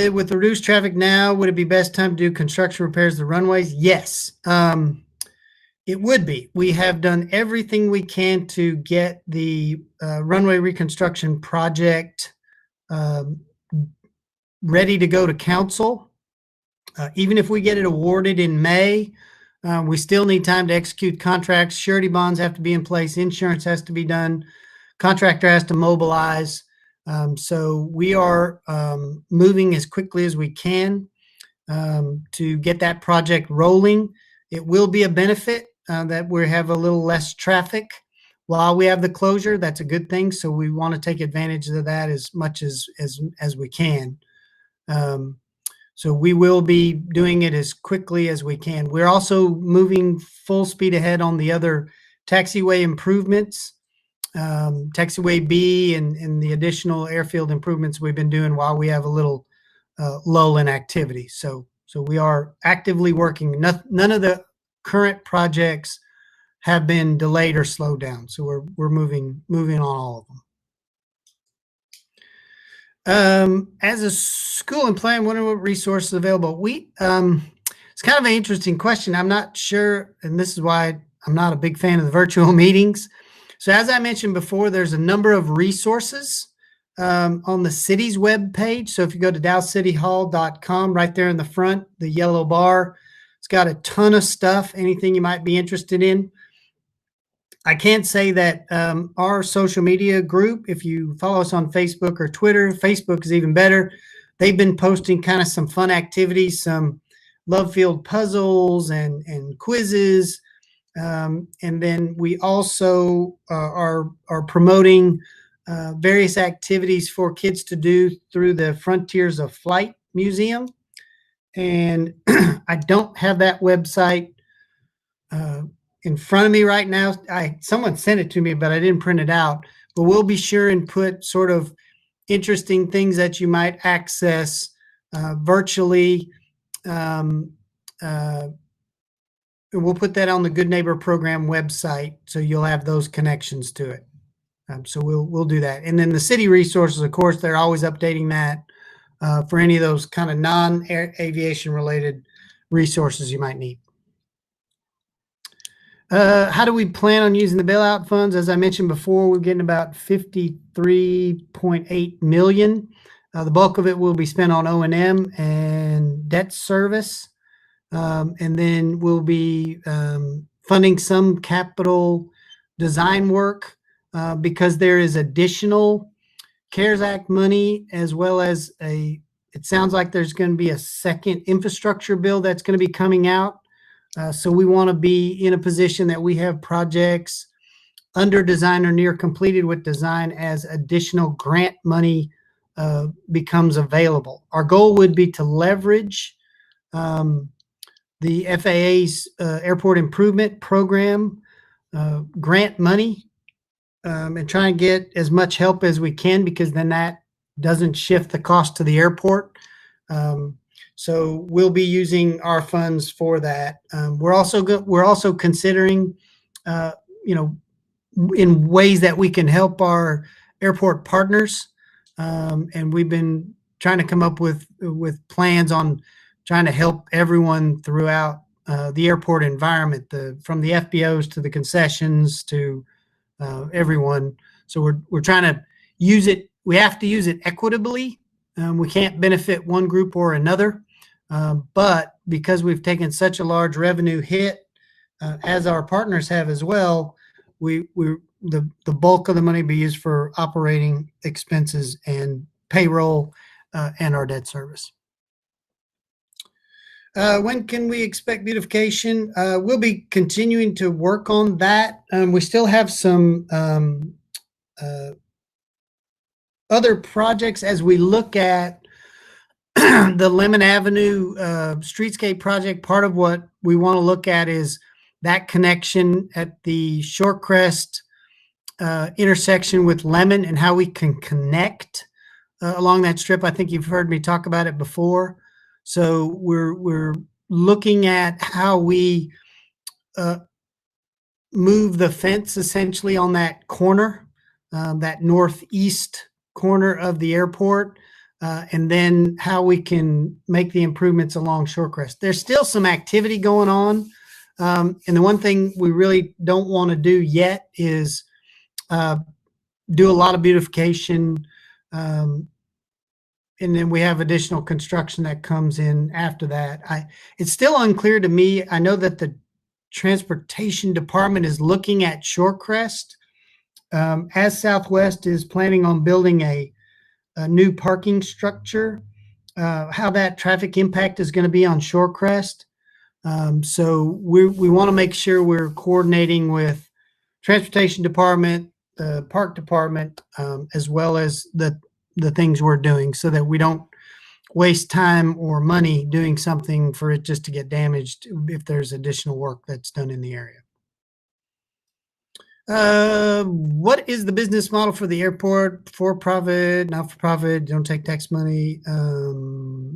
with the reduced traffic now, would it be best time to do construction repairs to the runways? Yes, it would be. We have done everything we can to get the runway reconstruction project ready to go to council. Even if we get it awarded in May, we still need time to execute contracts. Surety bonds have to be in place. Insurance has to be done. Contractor has to mobilize. So we are moving as quickly as we can to get that project rolling. It will be a benefit that we have a little less traffic while we have the closure. That's a good thing. So we want to take advantage of that as much as we can. So we will be doing it as quickly as we can. We're also moving full speed ahead on the other taxiway improvements. Taxiway B and the additional airfield improvements we've been doing while we have a little lull in activity. So we are actively working. None of the current projects have been delayed or slowed down. So we're moving on all of them. As a school and plan, wondering what resources available. It's kind of an interesting question. I'm not sure, and this is why I'm not a big fan of the virtual meetings. So as I mentioned before, there's a number of resources on the city's webpage. So if you go to dallascityhall.com, right there in the front, the yellow bar, it's got a ton of stuff, anything you might be interested in. I can't say that our social media group, if you follow us on Facebook or Twitter, Facebook is even better. They've been posting kind of some fun activities, some Love Field puzzles and quizzes. And then we also are promoting various activities for kids to do through the Frontiers of Flight Museum. And I don't have that website in front of me right now. Someone sent it to me, but I didn't print it out. But we'll be sure and put sort of interesting things that you might access virtually. We'll put that on the Good Neighbor Program website, so you'll have those connections to it. So we'll do that. And then the city resources, of course, they're always updating that for any of those kind of non-aviation related resources you might need. How do we plan on using the bailout funds? As I mentioned before, we're getting about $53.8 million. The bulk of it will be spent on O&M and debt service. And then we'll be funding some capital design work because there is additional CARES Act money, as well as it sounds like there's going to be a second infrastructure bill that's going to be coming out. So we want to be in a position that we have projects under design or near completed with design as additional grant money becomes available. Our goal would be to leverage the FAA's Airport Improvement Program grant money and try and get as much help as we can, because then that doesn't shift the cost to the airport. So we'll be using our funds for that. We're also considering, in ways that we can help our airport partners, and we've been trying to come up with plans on trying to help everyone throughout the airport environment, from the FBOs to the concessions to everyone. So we're trying to use it. We have to use it equitably. We can't benefit one group or another. But because we've taken such a large revenue hit, as our partners have as well, the bulk of the money be used for operating expenses and payroll and our debt service. When can we expect beautification? We'll be continuing to work on that. We still have some other projects as we look at the Lemon Avenue streetscape project. Part of what we want to look at is that connection at the Shorecrest intersection with Lemon and how we can connect along that strip. I think you've heard me talk about it before. So we're looking at how we move the fence essentially on that corner, that northeast corner of the airport, and then how we can make the improvements along Shorecrest. There's still some activity going on. And the one thing we really don't want to do yet is do a lot of beautification. And then we have additional construction that comes in after that. It's still unclear to me. I know that the transportation department is looking at Shorecrest, as Southwest is planning on building a new parking structure, how that traffic impact is going to be on Shorecrest. So we want to make sure we're coordinating with transportation department, the park department, as well as the things we're doing, so that we don't waste time or money doing something for it just to get damaged if there's additional work that's done in the area. What is the business model for the airport? For profit, not for profit, don't take tax money,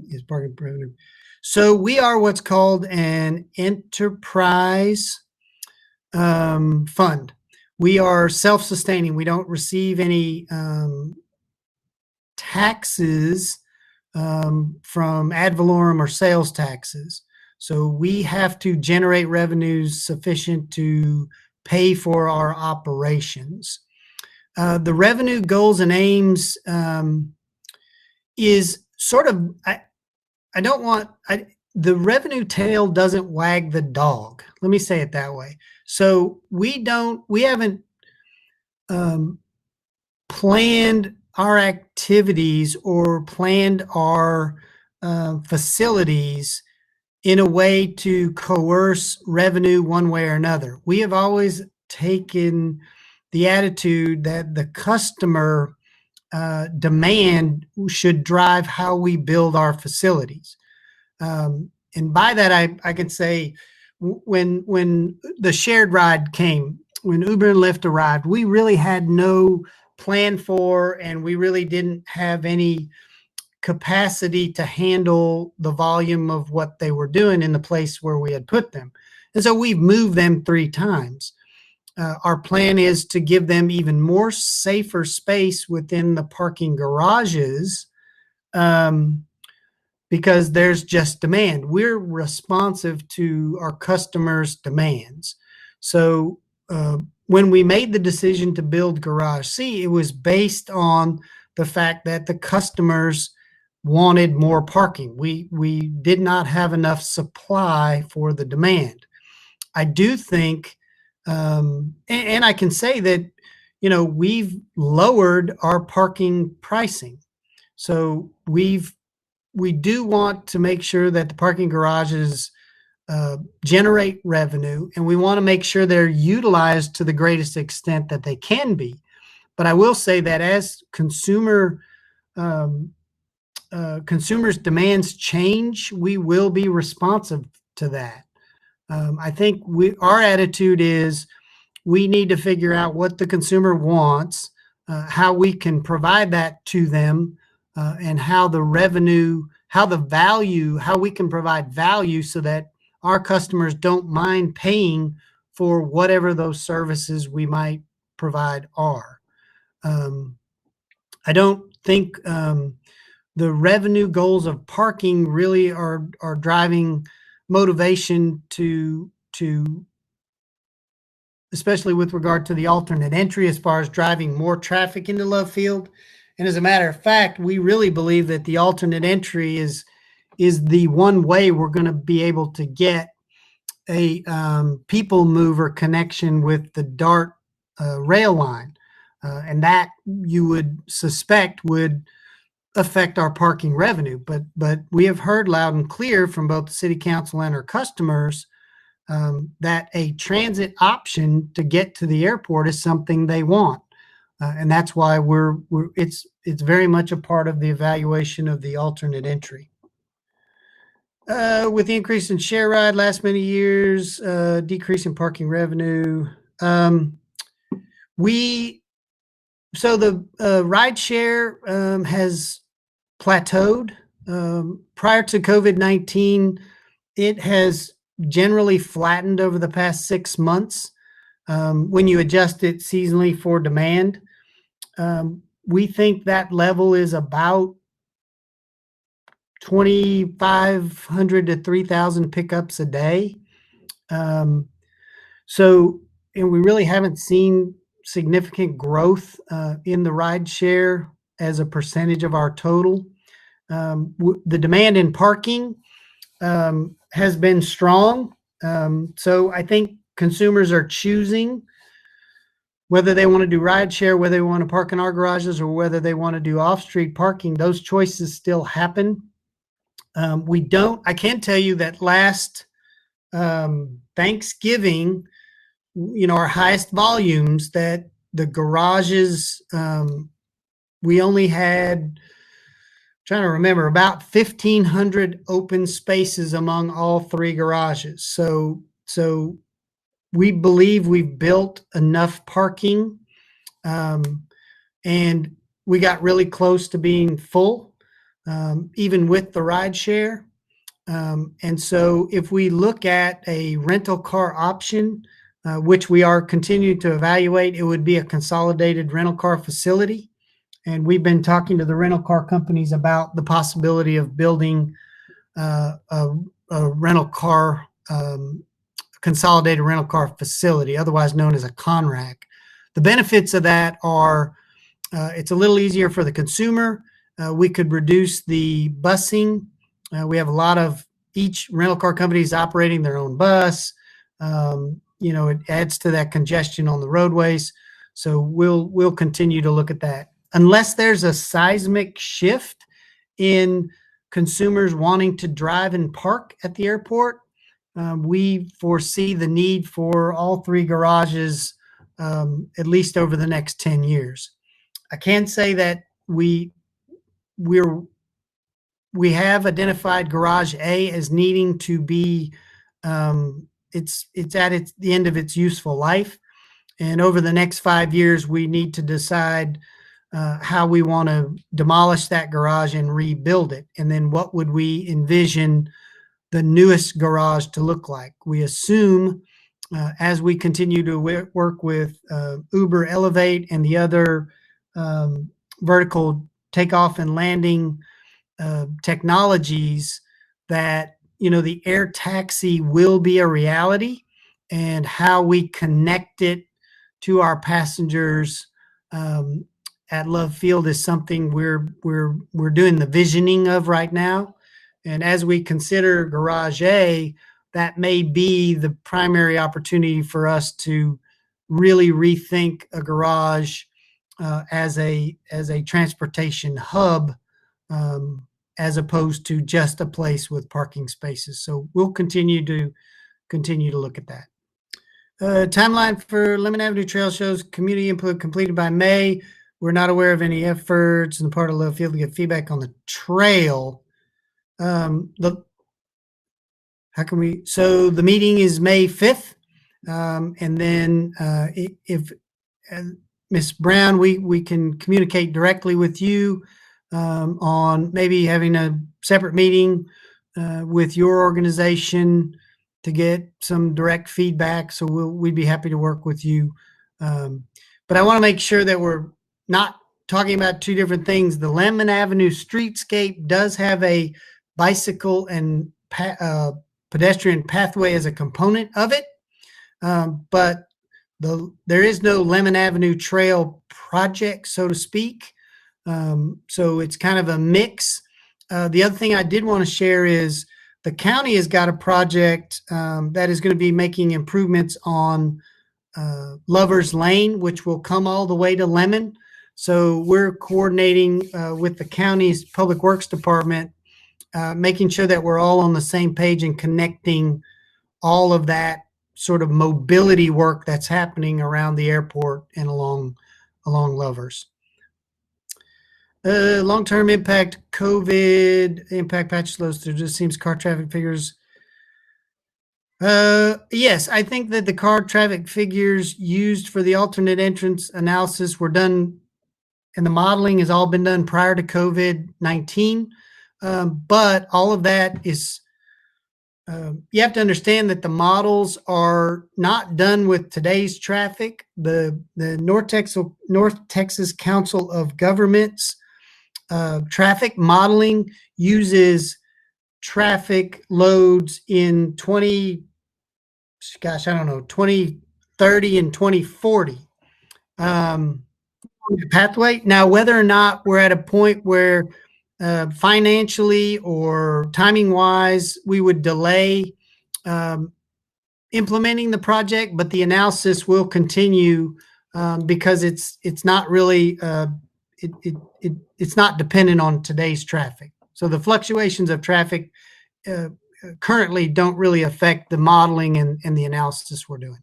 is parking revenue. So we are what's called an enterprise fund. We are self-sustaining. We don't receive any taxes from ad valorem or sales taxes. So we have to generate revenues sufficient to pay for our operations. The revenue goals and aims is sort of, the revenue tail doesn't wag the dog. Let me say it that way. So we haven't planned our activities or planned our facilities in a way to coerce revenue one way or another. We have always taken the attitude that the customer demand should drive how we build our facilities. And by that, I can say when the shared ride came, when Uber and Lyft arrived, we really had no plan for, and we really didn't have any capacity to handle the volume of what they were doing in the place where we had put them. And so we've moved them 3 times. Our plan is to give them even more safer space within the parking garages, because there's just demand. We're responsive to our customers' demands. So when we made the decision to build Garage C, it was based on the fact that the customers wanted more parking. We did not have enough supply for the demand. I do think, and I can say that, we've lowered our parking pricing. So we do want to make sure that the parking garages generate revenue, and we want to make sure they're utilized to the greatest extent that they can be. But I will say that as consumer consumers' demands change, we will be responsive to that. I think our attitude is we need to figure out what the consumer wants, how we can provide that to them, and how the revenue, how we can provide value so that our customers don't mind paying for whatever those services we might provide are. I don't think the revenue goals of parking really are driving motivation to especially with regard to the alternate entry as far as driving more traffic into Love Field. And as a matter of fact, we really believe that the alternate entry is the one way we're going to be able to get a people mover connection with the DART rail line. And that you would suspect would affect our parking revenue. But we have heard loud and clear from both the city council and our customers that a transit option to get to the airport is something they want. And that's why it's very much a part of the evaluation of the alternate entry. With the increase in share ride last many years, decrease in parking revenue. So the ride share has plateaued. Prior to COVID-19, it has generally flattened over the past 6 months. When you adjust it seasonally for demand, we think that level is about 2,500 to 3,000 pickups a day. And we really haven't seen significant growth in the ride share as a percentage of our total. The demand in parking has been strong. So I think consumers are choosing whether they want to do ride share, whether they want to park in our garages, or whether they want to do off-street parking. Those choices still happen. I can tell you that last Thanksgiving, our highest volumes, that the garages, we only had, trying to remember, about 1,500 open spaces among all 3 garages. So we believe we've built enough parking, and we got really close to being full, even with the ride share. And so if we look at a rental car option, which we are continuing to evaluate, it would be a consolidated rental car facility. And we've been talking to the rental car companies about the possibility of building a rental car, consolidated rental car facility, otherwise known as a ConRack. The benefits of that are it's a little easier for the consumer. We could reduce the busing. We have a lot of each rental car company is operating their own bus. It adds to that congestion on the roadways. So we'll continue to look at that. Unless there's a seismic shift in consumers wanting to drive and park at the airport, we foresee the need for all 3 garages at least over the next 10 years. I can say that we have identified Garage A as needing to be, it's at the end of its useful life. And over the next 5 years, we need to decide how we want to demolish that garage and rebuild it. And then what would we envision the newest garage to look like? We assume as we continue to work with Uber Elevate and the other vertical takeoff and landing technologies, that the air taxi will be a reality, and how we connect it to our passengers at Love Field is something we're doing the visioning of right now. And as we consider Garage A, that may be the primary opportunity for us to really rethink a garage as a transportation hub, as opposed to just a place with parking spaces. So we'll continue to look at that. Timeline for Lemon Avenue Trail shows community input completed by May, we're not aware of any efforts on the part of Love Field to get feedback on the trail. So the meeting is May 5th. And then if Ms. Brown, we can communicate directly with you on maybe having a separate meeting with your organization to get some direct feedback. So we'd be happy to work with you. But I want to make sure that we're not talking about two different things. The Lemon Avenue streetscape does have a bicycle and pedestrian pathway as a component of it. But there is no Lemon Avenue Trail project, so to speak. So it's kind of a mix. The other thing I did want to share is the county has got a project that is going to be making improvements on Lover's Lane, which will come all the way to Lemon. So we're coordinating with the county's Public Works Department, making sure that we're all on the same page and connecting all of that sort of mobility work that's happening around the airport and along Lovers. Long-term impact, COVID impact patch slows through. Just seems car traffic figures. Yes, I think that the car traffic figures used for the alternate entrance analysis were done, and the modeling has all been done prior to COVID-19. But all of that is, you have to understand that the models are not done with today's traffic. The North Texas Council of Governments traffic modeling uses traffic loads in 2030 and 2040 pathway. Now, whether or not we're at a point where financially or timing wise, we would delay implementing the project, but the analysis will continue because it's not really it's not dependent on today's traffic. So the fluctuations of traffic currently don't really affect the modeling and the analysis we're doing.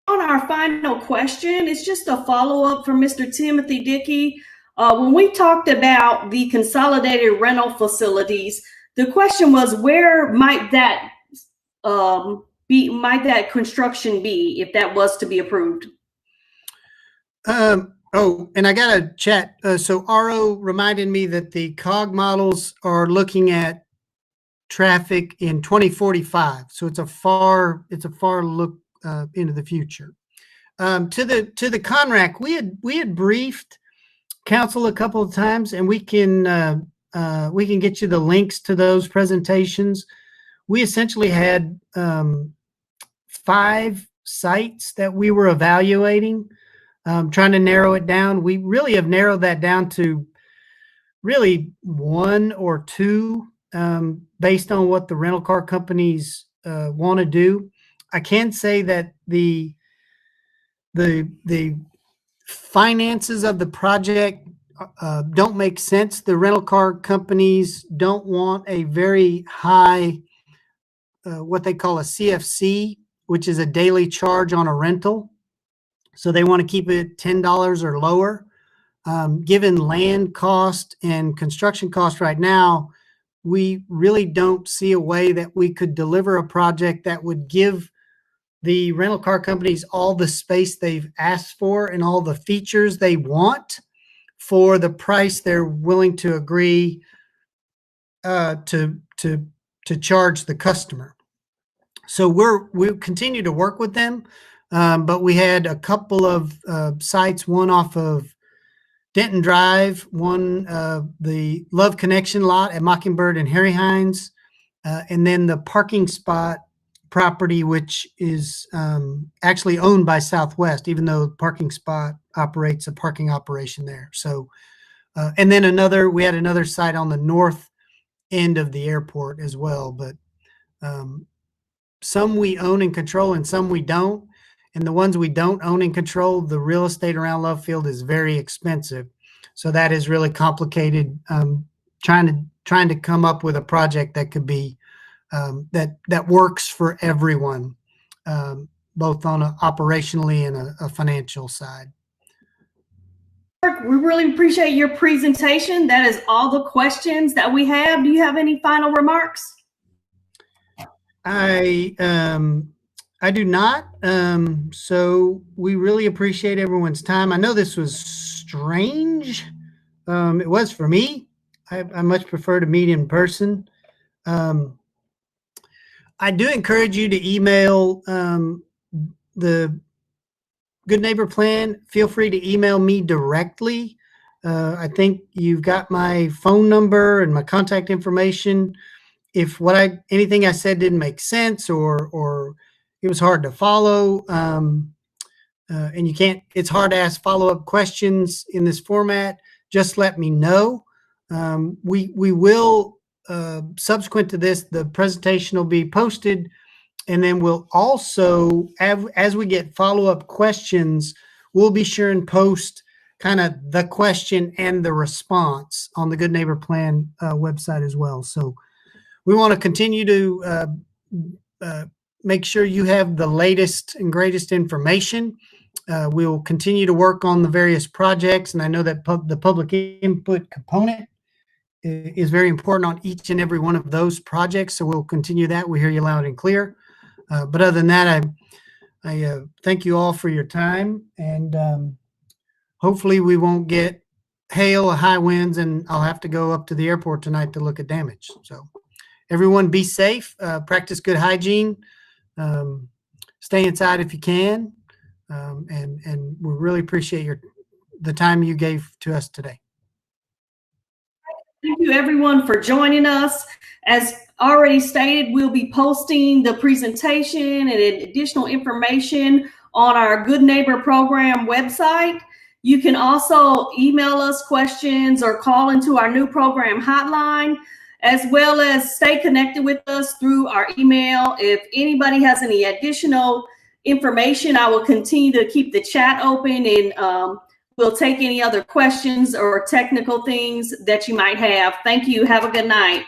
On our final question, it's just a follow-up from Mr. Timothy Dickey. When we talked about the consolidated rental facilities, the question was, where might that construction be if that was to be approved? And I got a chat. So RO reminded me that the COG models are looking at traffic in 2045. So it's a far look into the future. To the CONRAC, we had briefed council a couple of times, and we can get you the links to those presentations. We essentially had 5 sites that we were evaluating, trying to narrow it down. We really have narrowed that down to really 1 or 2, based on what the rental car companies want to do. I can say that the finances of the project don't make sense. The rental car companies don't want a very high, what they call a CFC, which is a daily charge on a rental. So they want to keep it $10 or lower. Given land cost and construction cost right now, we really don't see a way that we could deliver a project that would give the rental car companies all the space they've asked for and all the features they want for the price they're willing to agree to charge the customer. So we'll continue to work with them, but we had a couple of sites, one off of Denton Drive, one the Love Connection lot at Mockingbird and Harry Hines, and then the parking spot property, which is actually owned by Southwest, even though the parking spot operates a parking operation there. So, and then we had another site on the north end of the airport as well, but some we own and control and some we don't. And the ones we don't own and control, the real estate around Love Field is very expensive. So that is really complicated, trying to come up with a project that could be that works for everyone, both on a operationally and a financial side. we really appreciate your presentation. That is all the questions that we have. Do you have any final remarks? I do not. So we really appreciate everyone's time. I know this was strange. It was for me. I much prefer to meet in person. I do encourage you to email the Good Neighbor Plan. Feel free to email me directly. I think you've got my phone number and my contact information. If anything I said didn't make sense or it was hard to follow, and it's hard to ask follow-up questions in this format, just let me know. We will, subsequent to this, the presentation will be posted, and then we'll also, as we get follow-up questions, we'll be sure and post kind of the question and the response on the Good Neighbor Plan website as well. So we want to continue to make sure you have the latest and greatest information. We'll continue to work on the various projects, and I know that the public input component is very important on each and every one of those projects, so we'll continue that. We hear you loud and clear. But other than that, I thank you all for your time, and hopefully we won't get hail or high winds, and I'll have to go up to the airport tonight to look at damage. So everyone be safe, practice good hygiene, stay inside if you can, and we really appreciate the time you gave to us today. Thank you everyone for joining us. As already stated, we'll be posting the presentation and additional information on our Good Neighbor Program website. You can also email us questions or call into our new program hotline, as well as stay connected with us through our email. If anybody has any additional information, I will continue to keep the chat open, and we'll take any other questions or technical things that you might have. Thank you. Have a good night.